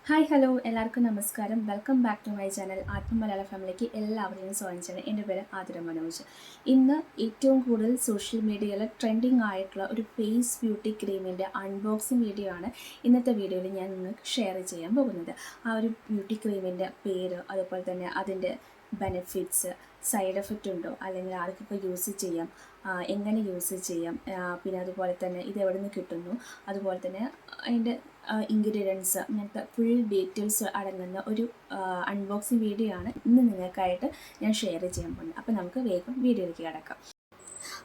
Hi hello എല്ലാവർക്കും നമസ്കാരം. Welcome back to my channel ആത്മമലയാള ഫാമിലിക്ക് എല്ലാവരെയും സ്വാഗതം ചെയ്യുന്നത്. എൻ്റെ പേര് ആതിര മനോജ്. ഇന്ന് ഏറ്റവും കൂടുതൽ സോഷ്യൽ മീഡിയയിൽ ട്രെൻഡിങ് ആയിട്ടുള്ള ഒരു ഫേസ് ബ്യൂട്ടി ക്രീമിൻ്റെ അൺബോക്സിങ് വീഡിയോ ആണ് ഇന്നത്തെ വീഡിയോയിൽ ഞാൻ നിങ്ങൾക്ക് ഷെയർ ചെയ്യാൻ പോകുന്നത്. ആ ഒരു ബ്യൂട്ടി ക്രീമിൻ്റെ പേര്, അതുപോലെ തന്നെ അതിൻ്റെ ബെനിഫിറ്റ്സ്, സൈഡ് എഫക്റ്റ് ഉണ്ടോ, അല്ലെങ്കിൽ ആർക്കൊക്കെ യൂസ് ചെയ്യാം, എങ്ങനെ യൂസ് ചെയ്യാം, പിന്നെ അതുപോലെ തന്നെ ഇത് എവിടെ നിന്ന് കിട്ടുന്നു, അതുപോലെ തന്നെ അതിൻ്റെ ഇൻഗ്രീഡിയൻസ്, അങ്ങനത്തെ ഫുൾ ഡീറ്റെയിൽസ് അടങ്ങുന്ന ഒരു അൺബോക്സിങ് വീഡിയോ ആണ് ഇന്ന് നിങ്ങൾക്കായിട്ട് ഞാൻ ഷെയർ ചെയ്യാൻ പോകുന്നത്. അപ്പോൾ നമുക്ക് വേഗം വീഡിയോയിലേക്ക് കിടക്കാം.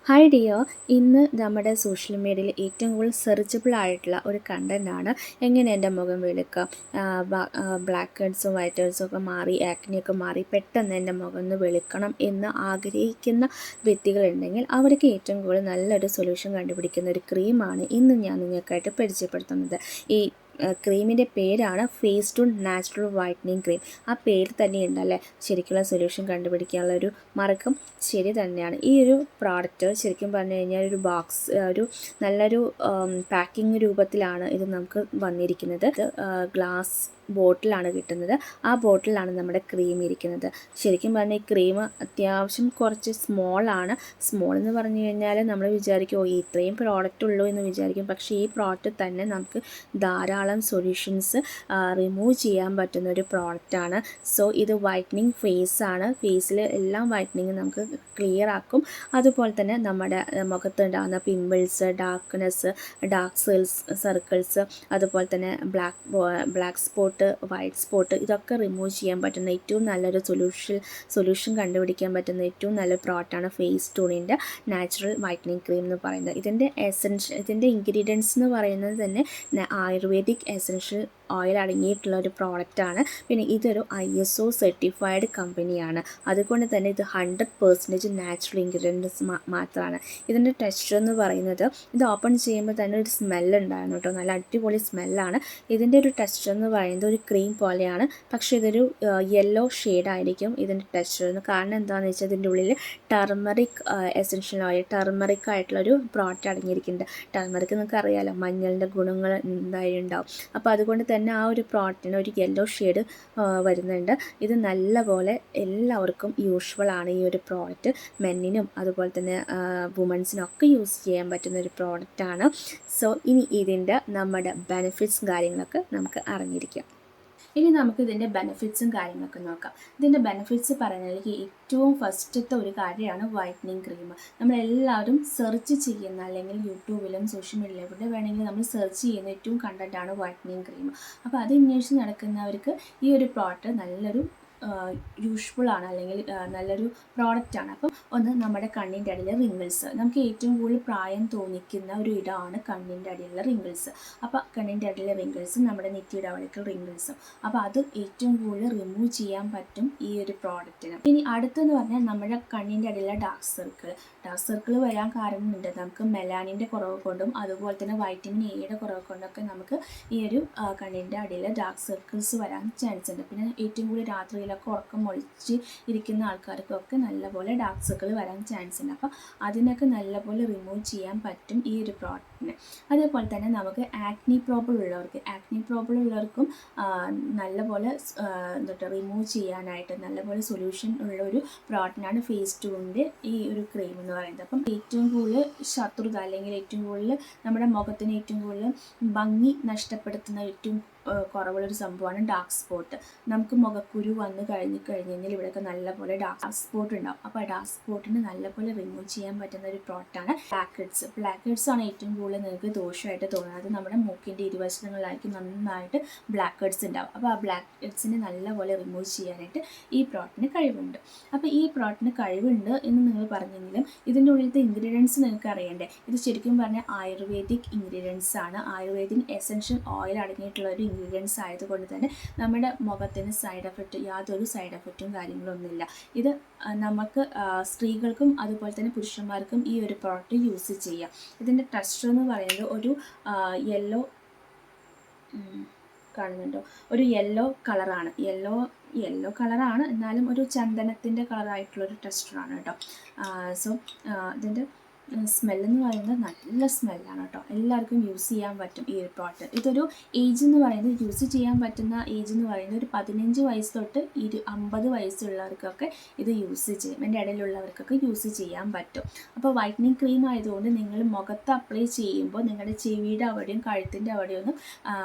ഹായ് ഡിയോ, ഇന്ന് നമ്മുടെ സോഷ്യൽ മീഡിയയിൽ ഏറ്റവും കൂടുതൽ സെർച്ചബിൾ ആയിട്ടുള്ള ഒരു കണ്ടൻ്റാണ് എങ്ങനെ എൻ്റെ മുഖം വെളുക്കാം, ബ്ലാക്ക് ഹെഡ്സും വൈറ്റ് ഹെഡ്സും ഒക്കെ മാറി, ആക്നെയൊക്കെ മാറി പെട്ടെന്ന് എൻ്റെ മുഖം ഒന്ന് വെളുക്കണം എന്ന് ആഗ്രഹിക്കുന്ന വ്യക്തികളുണ്ടെങ്കിൽ അവർക്ക് ഏറ്റവും കൂടുതൽ നല്ലൊരു സൊല്യൂഷൻ കണ്ടുപിടിക്കുന്ന ഒരു ക്രീമാണ് ഇന്ന് ഞാൻ നിങ്ങൾക്കായിട്ട് പരിചയപ്പെടുത്തുന്നത്. ഈ ക്രീമിൻ്റെ പേരാണ് ഫേസ്റ്റുൺ നാച്ചുറൽ വൈറ്റനിങ് ക്രീം. ആ പേര് തന്നെയുണ്ടല്ലേ ശരിക്കുള്ള സൊല്യൂഷൻ കണ്ടുപിടിക്കാനുള്ള ഒരു മാർഗം ശരി തന്നെയാണ്. ഈ ഒരു പ്രോഡക്റ്റ് ശരിക്കും പറഞ്ഞു കഴിഞ്ഞാൽ ഒരു ബോക്സ്, ഒരു നല്ലൊരു പാക്കിംഗ് രൂപത്തിലാണ് ഇത് നമുക്ക് വന്നിരിക്കുന്നത്. ഗ്ലാസ് ബോട്ടിലാണ് കിട്ടുന്നത്. ആ ബോട്ടിലാണ് നമ്മുടെ ക്രീം ഇരിക്കുന്നത്. ശരിക്കും പറഞ്ഞാൽ ഈ ക്രീം അത്യാവശ്യം കുറച്ച് സ്മോളാണ്. സ്മോൾ എന്ന് പറഞ്ഞു കഴിഞ്ഞാൽ നമ്മൾ വിചാരിക്കും ഇത്രയും പ്രോഡക്റ്റ് ഉള്ളൂ എന്ന് വിചാരിക്കും. പക്ഷേ ഈ പ്രോഡക്റ്റ് തന്നെ നമുക്ക് ധാരാളം സൊല്യൂഷൻസ് റിമൂവ് ചെയ്യാൻ പറ്റുന്ന ഒരു പ്രോഡക്റ്റാണ്. സോ ഇത് വൈറ്റനിങ് ഫേസാണ്. ഫേസിൽ എല്ലാം വൈറ്റനിങ് നമുക്ക് ക്ലിയർ ആക്കും. അതുപോലെ തന്നെ നമ്മുടെ മുഖത്തുണ്ടാകുന്ന പിമ്പിൾസ്, ഡാർക്ക്നെസ്, ഡാർക്ക് സർക്കിൾസ്, അതുപോലെ തന്നെ ബ്ലാക്ക് സ്പോട്ട്, വൈറ്റ് സ്പോട്ട്, ഇതൊക്കെ റിമൂവ് ചെയ്യാൻ പറ്റുന്ന ഏറ്റവും നല്ലൊരു സൊല്യൂഷൻ കണ്ടുപിടിക്കാൻ പറ്റുന്ന ഏറ്റവും നല്ല പ്രോഡക്റ്റാണ് ഫേസ്റ്റുണിൻ്റെ നാച്ചുറൽ വൈറ്റനിങ് ക്രീം എന്ന് പറയുന്നത്. ഇതിൻ്റെ ഇൻഗ്രീഡിയൻസ് എന്ന് പറയുന്നത് തന്നെ ആയുർവേദിക് എസൻഷ്യൽ ഓയിൽ അടങ്ങിയിട്ടുള്ള ഒരു പ്രോഡക്റ്റാണ്. പിന്നെ ഇതൊരു ISO സർട്ടിഫൈഡ് കമ്പനിയാണ്. അതുകൊണ്ട് തന്നെ ഇത് 100% നാച്ചുറൽ ഇൻഗ്രീഡിയൻസ് മാത്രമാണ്. ഇതിൻ്റെ ടെക്സ്ചർ എന്ന് പറയുന്നത്, ഇത് ഓപ്പൺ ചെയ്യുമ്പോൾ തന്നെ ഒരു സ്മെല്ല് ഉണ്ടായിരുന്നു കേട്ടോ. നല്ല അടിപൊളി സ്മെല്ലാണ്. ഇതിൻ്റെ ഒരു ടെക്സ്ചർ എന്ന് പറയുന്നത് ഒരു ക്രീം പോലെയാണ്. പക്ഷേ ഇതൊരു യെല്ലോ ഷെയ്ഡായിരിക്കും ഇതിൻ്റെ ടെക്സ്ചർ. കാരണം എന്താണെന്ന് വെച്ചാൽ ഇതിൻ്റെ ഉള്ളിൽ ടർമറിക് എസൻഷ്യൽ ഓയിൽ, ടർമറിക് ആയിട്ടുള്ളൊരു പ്രോഡക്റ്റ് അടങ്ങിയിരിക്കുന്നുണ്ട്. ടർമറിക് നിങ്ങൾക്ക് അറിയാമല്ലോ, മഞ്ഞളിൻ്റെ ഗുണങ്ങൾ എന്തായാലും ഉണ്ടാവും. അപ്പോൾ അതുകൊണ്ട് തന്നെ ആ ഒരു പ്രോഡക്റ്റിന് ഒരു യെല്ലോ ഷെയ്ഡ് വരുന്നുണ്ട്. ഇത് നല്ലപോലെ എല്ലാവർക്കും യൂഷ്വൽ ആണ് ഈ ഒരു പ്രോഡക്റ്റ്. മെന്നിനും അതുപോലെ തന്നെ വുമൻസിനും ഒക്കെ യൂസ് ചെയ്യാൻ പറ്റുന്ന ഒരു പ്രോഡക്റ്റാണ്. സോ ഇനി ഇതിൻ്റെ നമ്മുടെ ബെനിഫിറ്റ്സ് കാര്യങ്ങളൊക്കെ നമുക്ക് അറിഞ്ഞിരിക്കാം. ഇനി നമുക്ക് ഇതിൻ്റെ ബെനിഫിറ്റ്സും കാര്യങ്ങളൊക്കെ നോക്കാം. ഇതിൻ്റെ ബെനിഫിറ്റ്സ് പറയുന്നതിലേക്ക് ഏറ്റവും ഫസ്റ്റത്തെ ഒരു കാര്യമാണ് വൈറ്റനിങ് ക്രീം. നമ്മളെല്ലാവരും സെർച്ച് ചെയ്യുന്ന, അല്ലെങ്കിൽ യൂട്യൂബിലും സോഷ്യൽ മീഡിയയിലും എവിടെ വേണമെങ്കിലും നമ്മൾ സെർച്ച് ചെയ്യുന്ന ഏറ്റവും കണ്ടൻറ്റാണ് വൈറ്റനിങ് ക്രീം. അപ്പോൾ അത് അന്വേഷിച്ച് നടക്കുന്നവർക്ക് ഈ ഒരു പ്രോഡക്റ്റ് നല്ലൊരു യൂഷ്ഫുള്ളാണ്, അല്ലെങ്കിൽ നല്ലൊരു പ്രോഡക്റ്റാണ്. അപ്പം ഒന്ന്, നമ്മുടെ കണ്ണിൻ്റെ അടിയിലെ റിങ്കിൾസ്, നമുക്ക് ഏറ്റവും കൂടുതൽ പ്രായം തോന്നിക്കുന്ന ഒരു ഇടമാണ് കണ്ണിൻ്റെ അടിയിലുള്ള റിങ്കിൾസ്. അപ്പോൾ കണ്ണിൻ്റെ അടിയിലെ റിങ്കിൾസും നമ്മുടെ നെറ്റിയുടെ അവിടേക്കുള്ള റിങ്കിൾസും, അപ്പോൾ അത് ഏറ്റവും കൂടുതൽ റിമൂവ് ചെയ്യാൻ പറ്റും ഈ ഒരു പ്രോഡക്റ്റിന്. ഇനി അടുത്തെന്ന് പറഞ്ഞാൽ നമ്മുടെ കണ്ണിൻ്റെ അടിയിലെ ഡാർക്ക് സർക്കിൾ വരാൻ കാരണമുണ്ട്. നമുക്ക് മെലാനിൻ്റെ കുറവ് കൊണ്ടും അതുപോലെ തന്നെ വൈറ്റമിൻ എയുടെ കുറവ് കൊണ്ടൊക്കെ നമുക്ക് ഈ ഒരു കണ്ണിൻ്റെ അടിയിൽ ഡാർക്ക് സർക്കിൾസ് വരാൻ ചാൻസ് ഉണ്ട്. പിന്നെ ഏറ്റവും കൂടുതൽ രാത്രിയിലൊക്കെ ഉറക്കം ഒളിച്ച് ഇരിക്കുന്ന ആൾക്കാർക്കൊക്കെ നല്ലപോലെ ഡാർക്ക് സർക്കിൾ വരാൻ ചാൻസ് ഉണ്ട്. അപ്പോൾ അതിനൊക്കെ നല്ലപോലെ റിമൂവ് ചെയ്യാൻ പറ്റും ഈ ഒരു പ്രോഡക്റ്റിന്. അതേപോലെ തന്നെ നമുക്ക് ആക്നി പ്രോബ്ലം ഉള്ളവർക്കും നല്ലപോലെ റിമൂവ് ചെയ്യാനായിട്ട് നല്ലപോലെ സൊല്യൂഷൻ ഉള്ള ഒരു പ്രോഡക്റ്റാണ് ഫേസ്റ്റുണിൻ്റെ ഈ ഒരു ക്രീം എന്ന് പറയുന്നത്. അപ്പം ഏറ്റവും കൂടുതൽ ശത്രുത, അല്ലെങ്കിൽ ഏറ്റവും കൂടുതൽ നമ്മുടെ മുഖത്തിന് ഏറ്റവും കൂടുതൽ ഭംഗി നഷ്ടപ്പെടുത്തുന്ന ഏറ്റവും കുറവുള്ളൊരു സംഭവമാണ് ഡാർക്ക് സ്പോട്ട്. നമുക്ക് മുഖക്കുരു വന്ന് കഴിഞ്ഞാൽ ഇവിടെയൊക്കെ നല്ലപോലെ ഡാർക്ക് സ്പോട്ട് ഉണ്ടാവും. അപ്പോൾ ആ ഡാർക്ക് സ്പോട്ടിന് നല്ലപോലെ റിമൂവ് ചെയ്യാൻ പറ്റുന്ന ഒരു പ്രോഡക്റ്റാണ് ബ്ലാക്ക് ഹെഡ്സ് ആണ് ഏറ്റവും കൂടുതൽ നിങ്ങൾക്ക് ദോഷമായിട്ട് തോന്നുന്നത്. അത് നമ്മുടെ മൂക്കിൻ്റെ ഇരുവശങ്ങളിലായിരിക്കും നന്നായിട്ട് ബ്ലാക്ക് ഹെഡ്സ് ഉണ്ടാവും. അപ്പോൾ ആ ബ്ലാക്ക് ഹെഡ്സിനെ നല്ലപോലെ റിമൂവ് ചെയ്യാനായിട്ട് ഈ പ്രോഡക്റ്റിന് കഴിവുണ്ട്. അപ്പോൾ ഈ പ്രോഡക്റ്റിന് കഴിവുണ്ട് എന്ന് നിങ്ങൾ പറഞ്ഞെങ്കിലും ഇതിൻ്റെ ഉള്ളിലത്തെ ഇൻഗ്രീഡിയൻസ് നിങ്ങൾക്ക് അറിയണ്ടേ. ഇത് ശരിക്കും പറഞ്ഞാൽ ആയുർവേദിക് ഇൻഗ്രീഡിയൻസ് ആണ്. ആയുർവേദിക് എസൻഷ്യൽ ഓയിൽ അടങ്ങിയിട്ടുള്ള ഒരു ഇൻഗ്രീഡിയൻസ് ആയതുകൊണ്ട് തന്നെ നമ്മുടെ മുഖത്തിന് യാതൊരു സൈഡ് എഫക്റ്റും കാര്യങ്ങളൊന്നുമില്ല. ഇത് നമുക്ക് സ്ത്രീകൾക്കും അതുപോലെ തന്നെ പുരുഷന്മാർക്കും ഈ ഒരു പ്രോഡക്റ്റ് യൂസ് ചെയ്യാം. ഇതിൻ്റെ ടെക്സ്ചർ എന്ന് പറയുന്നത് ഒരു യെല്ലോ കാണുന്നുണ്ടോ, ഒരു യെല്ലോ കളറാണ്. എന്നാലും ഒരു ചന്ദനത്തിൻ്റെ കളറായിട്ടുള്ളൊരു ടെക്സ്ചറാണ് കേട്ടോ. സോ ഇതിൻ്റെ സ്മെല്ലെന്ന് പറയുന്നത് നല്ല സ്മെല്ലാണ് കേട്ടോ. എല്ലാവർക്കും യൂസ് ചെയ്യാൻ പറ്റും ഈ ഒരു പ്രോഡക്റ്റ്. ഇതൊരു ഏജ് എന്ന് പറയുന്നത്, യൂസ് ചെയ്യാൻ പറ്റുന്ന ഏജ് എന്ന് പറയുന്നത് ഒരു 15 വയസ്സ് തൊട്ട് 50 വയസ്സുള്ളവർക്കൊക്കെ ഇത് യൂസ് ചെയ്യും. എൻ്റെ ഇടയിലുള്ളവർക്കൊക്കെ യൂസ് ചെയ്യാൻ പറ്റും. അപ്പോൾ വൈറ്റനിങ് ക്രീം ആയതുകൊണ്ട് നിങ്ങൾ മുഖത്ത് അപ്ലൈ ചെയ്യുമ്പോൾ നിങ്ങളുടെ ചെവിയുടെ അവിടെയും കഴുത്തിൻ്റെ അവിടെയൊന്നും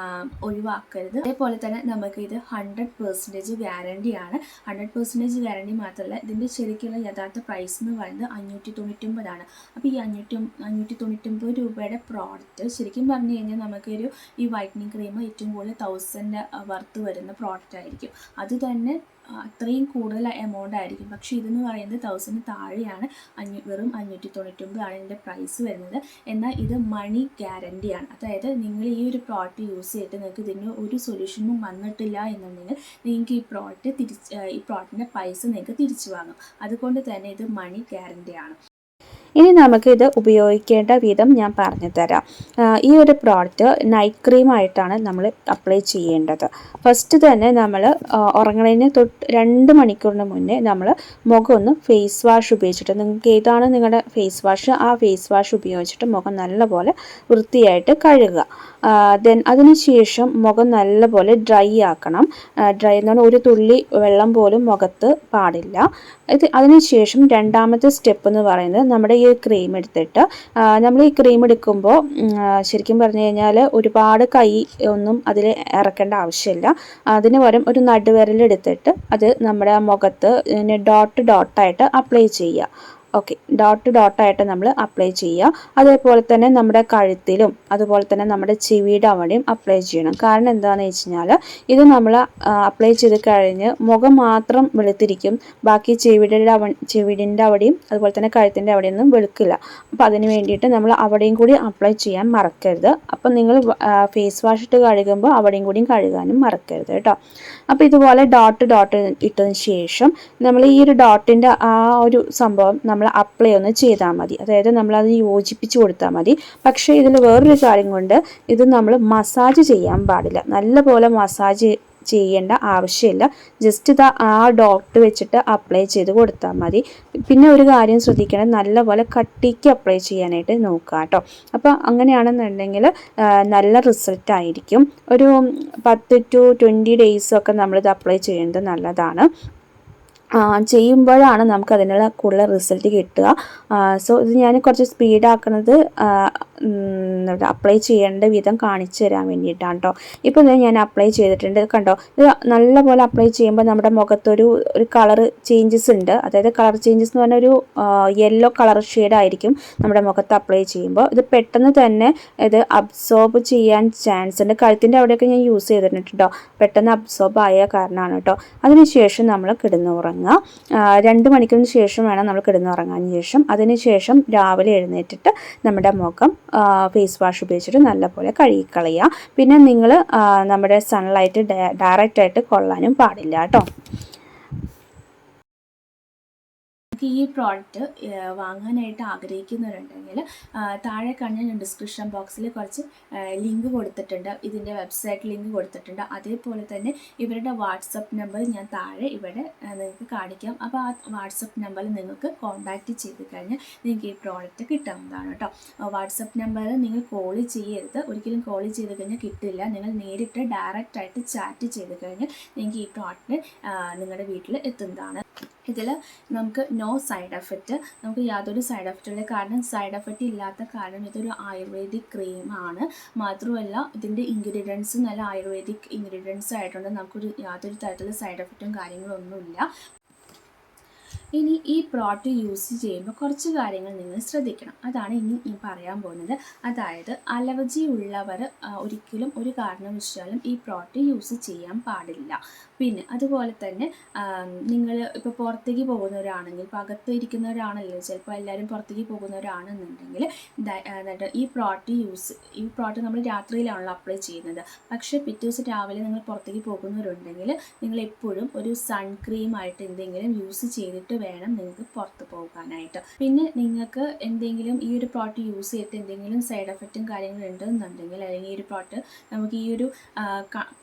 ഒഴിവാക്കരുത്. അതേപോലെ തന്നെ നമുക്കിത് 100% ഗ്യാരണ്ടിയാണ്. 100% ഗ്യാരണ്ടി മാത്രമല്ല, ഇതിൻ്റെ ശരിക്കുള്ള യഥാർത്ഥ പ്രൈസ് എന്ന് പറയുന്നത് 599 അപ്പോൾ ഈ 599 രൂപയുടെ പ്രോഡക്റ്റ് ശരിക്കും പറഞ്ഞു കഴിഞ്ഞാൽ നമുക്കൊരു ഈ വൈറ്റനിങ് ക്രീം ഏറ്റവും കൂടുതൽ 1000 വർത്ത് വരുന്ന പ്രോഡക്റ്റ് ആയിരിക്കും. അത് തന്നെ അത്രയും കൂടുതൽ എമൗണ്ട് ആയിരിക്കും. പക്ഷേ ഇതെന്ന് പറയുന്നത് 1000 താഴെയാണ്. വെറും 599 ഇതിൻ്റെ പ്രൈസ് വരുന്നത്. എന്നാൽ ഇത് മണി ഗ്യാരണ്ടിയാണ്. അതായത് നിങ്ങൾ ഈ ഒരു പ്രോഡക്റ്റ് യൂസ് ചെയ്തിട്ട് നിങ്ങൾക്ക് ഇതിന് ഒരു സൊല്യൂഷനും വന്നിട്ടില്ല എന്നുണ്ടെങ്കിൽ നിങ്ങൾക്ക് ഈ പ്രോഡക്റ്റിൻ്റെ പൈസ നിങ്ങൾക്ക് തിരിച്ചു വാങ്ങും. അതുകൊണ്ട് തന്നെ ഇത് മണി ഗ്യാരണ്ടിയാണ്. ഇനി നമുക്കിത് ഉപയോഗിക്കേണ്ട വിധം ഞാൻ പറഞ്ഞു തരാം. ഈ ഒരു പ്രോഡക്റ്റ് നൈറ്റ് ക്രീമായിട്ടാണ് നമ്മൾ അപ്ലൈ ചെയ്യേണ്ടത്. ഫസ്റ്റ് തന്നെ നമ്മൾ ഉറങ്ങുന്നതിന് തൊട്ട് 2 മണിക്കൂറിന് മുന്നേ നമ്മൾ മുഖം ഒന്ന് ഫേസ് വാഷ് ഉപയോഗിച്ചിട്ട്, നിങ്ങൾക്ക് ഏതാണ് നിങ്ങളുടെ ഫേസ് വാഷ്, ആ ഫേസ് വാഷ് ഉപയോഗിച്ചിട്ട് മുഖം നല്ലപോലെ വൃത്തിയായിട്ട് കഴുകുക. ദെൻ അതിനുശേഷം മുഖം നല്ലപോലെ ഡ്രൈ ആക്കണം. ഡ്രൈ എന്ന് പറഞ്ഞാൽ ഒരു തുള്ളി വെള്ളം പോലും മുഖത്ത് പാടില്ല. അതിനുശേഷം രണ്ടാമത്തെ സ്റ്റെപ്പ് എന്ന് പറയുന്നത് നമ്മുടെ ഈ ക്രീം എടുത്തിട്ട്, നമ്മൾ ഈ ക്രീം എടുക്കുമ്പോൾ ശരിക്കും പറഞ്ഞു കഴിഞ്ഞാൽ ഒരുപാട് കൈ ഒന്നും അതിൽ ഇറക്കേണ്ട ആവശ്യമില്ല. അതിന് പകരം ഒരു നടുവിരലെടുത്തിട്ട് അത് നമ്മുടെ മുഖത്ത് ഡോട്ടായിട്ട് അപ്ലൈ ചെയ്യുക. ഓക്കെ, ഡോട്ടായിട്ട് നമ്മൾ അപ്ലൈ ചെയ്യുക. അതേപോലെ തന്നെ നമ്മുടെ കഴുത്തിലും അതുപോലെ തന്നെ നമ്മുടെ ചെവിയുടെ അവിടെയും അപ്ലൈ ചെയ്യണം. കാരണം എന്താണെന്ന് വെച്ച് കഴിഞ്ഞാൽ ഇത് നമ്മൾ അപ്ലൈ ചെയ്ത് കഴിഞ്ഞ് മുഖം മാത്രം വെളുത്തിരിക്കും, ബാക്കി ചെവിടിൻ്റെ അവിടെയും അതുപോലെ തന്നെ കഴുത്തിൻ്റെ അവിടെയൊന്നും വെളുക്കില്ല. അപ്പോൾ അതിന് വേണ്ടിയിട്ട് നമ്മൾ അവിടെയും കൂടി അപ്ലൈ ചെയ്യാൻ മറക്കരുത്. അപ്പം നിങ്ങൾ ഫേസ് വാഷ് ഇട്ട് കഴുകുമ്പോൾ അവിടെയും കൂടിയും കഴുകാനും മറക്കരുത് കേട്ടോ. അപ്പോൾ ഇതുപോലെ ഡോട്ട് ഇട്ടതിന് ശേഷം നമ്മൾ ഈ ഒരു ഡോട്ടിൻ്റെ ആ ഒരു സംഭവം നമ്മൾ അപ്ലൈ ഒന്ന് ചെയ്താൽ മതി. അതായത് നമ്മളത് യോജിപ്പിച്ച് കൊടുത്താൽ മതി. പക്ഷേ ഇതിൽ വേറൊരു കാര്യം കൊണ്ട് ഇത് നമ്മൾ മസാജ് ചെയ്യാൻ പാടില്ല. നല്ലപോലെ മസാജ് ചെയ്യേണ്ട ആവശ്യമില്ല. ജസ്റ്റ് ഇത് ആ ഡോട്ട് വെച്ചിട്ട് അപ്ലൈ ചെയ്ത് കൊടുത്താൽ മതി. പിന്നെ ഒരു കാര്യം ശ്രദ്ധിക്കണം, നല്ലപോലെ കട്ടിക്ക് അപ്ലൈ ചെയ്യാനായിട്ട് നോക്കുക കേട്ടോ. അപ്പോൾ അങ്ങനെയാണെന്നുണ്ടെങ്കിൽ നല്ല റിസൾട്ട് ആയിരിക്കും. ഒരു 10 to 20 ഡേയ്സൊക്കെ നമ്മളിത് അപ്ലൈ ചെയ്യുന്നത് നല്ലതാണ്. ചെയ്യുമ്പോഴാണ് നമുക്ക് അതിനുള്ള കൂടുതൽ റിസൾട്ട് കിട്ടുക. സോ ഇത് ഞാൻ കുറച്ച് സ്പീഡാക്കുന്നത് അപ്ലൈ ചെയ്യേണ്ട വിധം കാണിച്ചു തരാൻ വേണ്ടിയിട്ടാണ് കേട്ടോ. ഇപ്പോൾ ഞാൻ അപ്ലൈ ചെയ്തിട്ടുണ്ട്, കണ്ടോ. ഇത് നല്ലപോലെ അപ്ലൈ ചെയ്യുമ്പോൾ നമ്മുടെ മുഖത്തൊരു കളർ ചേഞ്ചസ് ഉണ്ട്. അതായത് കളർ ചേഞ്ചസ് എന്ന് പറഞ്ഞാൽ ഒരു യെല്ലോ കളർ ഷെയ്ഡായിരിക്കും നമ്മുടെ മുഖത്ത് അപ്ലൈ ചെയ്യുമ്പോൾ. ഇത് പെട്ടെന്ന് തന്നെ ഇത് അബ്സോർബ് ചെയ്യാൻ ചാൻസ് ഉണ്ട്. കഴുത്തിൻ്റെ അവിടെയൊക്കെ ഞാൻ യൂസ് ചെയ്തിട്ടുണ്ട് കേട്ടോ. പെട്ടെന്ന് അബ്സോർബ് ആയ കാരണമാണ് കേട്ടോ. അതിനുശേഷം നമ്മൾ കിടന്നുറങ്ങുക. 2 മണിക്കൂറിന് ശേഷം വേണം നമ്മൾ കിടന്നുറങ്ങാൻ. അതിനുശേഷം രാവിലെ എഴുന്നേറ്റിട്ട് നമ്മുടെ മുഖം ഫേസ് വാഷ് ഉപയോഗിച്ചിട്ട് നല്ലപോലെ കഴുകിക്കളയുക. പിന്നെ നിങ്ങൾ നമ്മുടെ സൺലൈറ്റ് ഡയറക്റ്റായിട്ട് കൊള്ളാനും പാടില്ല കേട്ടോ. ഈ പ്രോഡക്റ്റ് വാങ്ങാനായിട്ട് ആഗ്രഹിക്കുന്നവരുണ്ടെങ്കിൽ താഴെ കാണുന്ന ഞാൻ ഡിസ്ക്രിപ്ഷൻ ബോക്സിൽ കുറച്ച് ലിങ്ക് കൊടുത്തിട്ടുണ്ട്. ഇതിൻ്റെ വെബ്സൈറ്റ് ലിങ്ക് കൊടുത്തിട്ടുണ്ട്. അതേപോലെ തന്നെ ഇവരുടെ വാട്സപ്പ് നമ്പർ ഞാൻ താഴെ ഇവിടെ നിങ്ങൾക്ക് കാണിക്കാം. അപ്പോൾ ആ വാട്സപ്പ് നമ്പറിൽ നിങ്ങൾക്ക് കോൺടാക്റ്റ് ചെയ്ത് കഴിഞ്ഞാൽ നിങ്ങൾക്ക് ഈ പ്രോഡക്റ്റ് കിട്ടാവുന്നതാണ് കേട്ടോ. വാട്സപ്പ് നമ്പറിൽ നിങ്ങൾ കോൾ ചെയ്യരുത്. ഒരിക്കലും കോൾ ചെയ്ത് കഴിഞ്ഞാൽ കിട്ടില്ല. നിങ്ങൾ നേരിട്ട് ഡയറക്റ്റായിട്ട് ചാറ്റ് ചെയ്ത് കഴിഞ്ഞാൽ നിങ്ങൾക്ക് ഈ പ്രോഡക്റ്റ് നിങ്ങളുടെ വീട്ടിൽ എത്തുന്നതാണ്. ഇതിൽ നമുക്ക് നോ സൈഡ് എഫക്റ്റ്, നമുക്ക് യാതൊരു സൈഡ് എഫക്റ്റുള്ള, കാരണം സൈഡ് എഫക്റ്റ് ഇല്ലാത്ത കാരണം ഇതൊരു ആയുർവേദിക് ക്രീമാണ്. മാത്രമല്ല ഇതിൻ്റെ ഇൻഗ്രീഡിയൻസ് നല്ല ആയുർവേദിക് ഇൻഗ്രീഡിയൻസ് ആയിട്ടുണ്ട്. നമുക്കൊരു യാതൊരു തരത്തിലുള്ള സൈഡ് എഫക്റ്റും കാര്യങ്ങളൊന്നുമില്ല. ഇനി ഈ പ്രോഡക്റ്റ് യൂസ് ചെയ്യുമ്പോൾ കുറച്ച് കാര്യങ്ങൾ നിങ്ങൾ ശ്രദ്ധിക്കണം. അതാണ് ഇനി ഞാൻ പറയാൻ പോകുന്നത്. അതായത് അലർജി ഉള്ളവർ ഒരിക്കലും ഒരു കാരണവശാലും ഈ പ്രോഡക്റ്റ് യൂസ് ചെയ്യാൻ പാടില്ല. പിന്നെ അതുപോലെ തന്നെ നിങ്ങൾ ഇപ്പോൾ പുറത്തേക്ക് പോകുന്നവരാണെങ്കിൽ, ഇപ്പോൾ അകത്ത് ഇരിക്കുന്നവരാണല്ലോ ചിലപ്പോൾ എല്ലാവരും പുറത്തേക്ക് പോകുന്നവരാണെന്നുണ്ടെങ്കിൽ ഈ പ്രോഡക്റ്റ് നമ്മൾ രാത്രിയിലാണല്ലോ അപ്ലൈ ചെയ്യുന്നത്. പക്ഷേ പിറ്റേ ദിവസം രാവിലെ നിങ്ങൾ പുറത്തേക്ക് പോകുന്നവരുണ്ടെങ്കിൽ നിങ്ങൾ എപ്പോഴും ഒരു സൺ ക്രീമായിട്ട് എന്തെങ്കിലും യൂസ് ചെയ്തിട്ട് വേണം നിങ്ങൾക്ക് പുറത്ത് പോകാനായിട്ട്. പിന്നെ നിങ്ങൾക്ക് എന്തെങ്കിലും ഈ ഒരു പ്രോഡക്റ്റ് യൂസ് ചെയ്തിട്ട് എന്തെങ്കിലും സൈഡ് എഫക്റ്റും കാര്യങ്ങളും ഉണ്ടെന്നുണ്ടെങ്കിൽ, അല്ലെങ്കിൽ ഈ ഒരു പ്രോഡക്റ്റ് നമുക്ക് ഈ ഒരു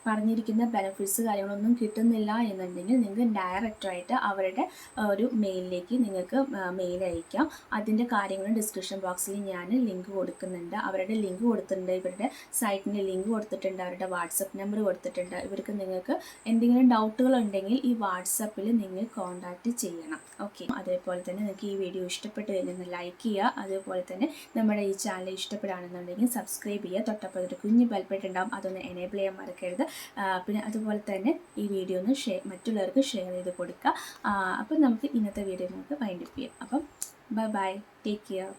പറഞ്ഞിരിക്കുന്ന ബെനിഫിറ്റ്സ് കാര്യങ്ങളൊന്നും കിട്ടുന്നില്ല എന്നുണ്ടെങ്കിൽ, നിങ്ങൾക്ക് ഡയറക്റ്റായിട്ട് അവരുടെ ഒരു മെയിലിലേക്ക് നിങ്ങൾക്ക് മെയിൽ അയക്കാം. അതിൻ്റെ കാര്യങ്ങളും ഡിസ്ക്രിപ്ഷൻ ബോക്സിൽ ഞാൻ ലിങ്ക് കൊടുക്കുന്നുണ്ട്. അവരുടെ ലിങ്ക് കൊടുത്തിട്ടുണ്ട്, ഇവരുടെ സൈറ്റിൻ്റെ ലിങ്ക് കൊടുത്തിട്ടുണ്ട്, അവരുടെ വാട്സപ്പ് നമ്പർ കൊടുത്തിട്ടുണ്ട്. ഇവർക്ക് നിങ്ങൾക്ക് എന്തെങ്കിലും ഡൗട്ടുകൾ ഉണ്ടെങ്കിൽ ഈ വാട്സപ്പിൽ നിങ്ങൾ കോൺടാക്റ്റ് ചെയ്യണം. ഓക്കെ, അതേപോലെ തന്നെ നിങ്ങൾക്ക് ഈ വീഡിയോ ഇഷ്ടപ്പെട്ട് കഴിഞ്ഞാൽ ലൈക്ക് ചെയ്യുക. അതേപോലെ തന്നെ നമ്മുടെ ഈ ചാനൽ ഇഷ്ടപ്പെടുകയാണെന്നുണ്ടെങ്കിൽ സബ്സ്ക്രൈബ് ചെയ്യുക. തൊട്ടപ്പോൾ ഒരു കുഞ്ഞ് ബെൽബട്ടൺ ഉണ്ടാവും, അതൊന്ന് എനേബിൾ ചെയ്യാൻ മറക്കരുത്. പിന്നെ അതുപോലെ തന്നെ ഈ വീഡിയോ ഒന്ന് മറ്റുള്ളവർക്ക് ഷെയർ ചെയ്ത് കൊടുക്കുക. അപ്പം നമുക്ക് ഇന്നത്തെ വീഡിയോ നമുക്ക് വൈൻഡപ്പ് ചെയ്യാം. അപ്പം ബൈ ബൈ, ടേക്ക് കെയർ.